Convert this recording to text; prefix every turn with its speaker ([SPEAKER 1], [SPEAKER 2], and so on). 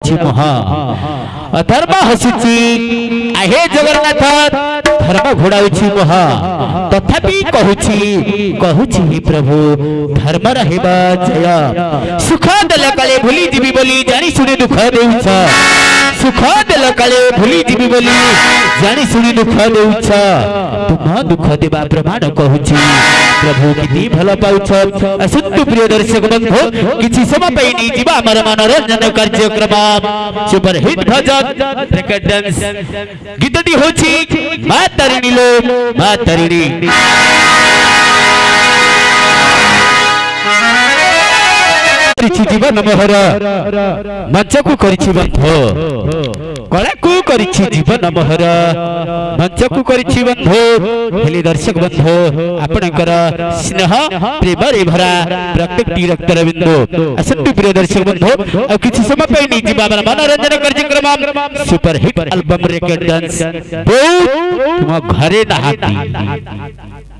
[SPEAKER 1] महा अधर्म हसुची आहे जगन्नाथ धर्म घोड़ाउछि महा तथापि कहूछि हे प्रभु धर्म रहबा जय सुख देल काले भूली जीवी बोली जानी सुनी दुख देउछ सुख देल काले भूली जीवी बोली जानी सुनी दुख देउछ तुम दुख देबा प्रमाण कहूछि प्रभु किति भल पाउछ असंतु प्रिय दर्शक बंधु किछि समय पई नि जीवा हमर मनोरंजन कार्यक्रम सुपर हिट भजन क्रिकेट डांस गीतटी होछि मां तारिणी लो मां तारिणी जीवन मोहर मंच को करिछि बंधु कला को करिछि जीवन मोहर मंच को करिछि बंधु हेली दर्शक बंधु आपनकर स्नेह प्रेम रे भरा प्रत्येक रक्तर बिंदु असंतु प्रिय दर्शक बंधु आ किछि समय पे नि जीवा मनोरंजन कार्यक्रम super hit album record dance बहुत तुम घरे नहाती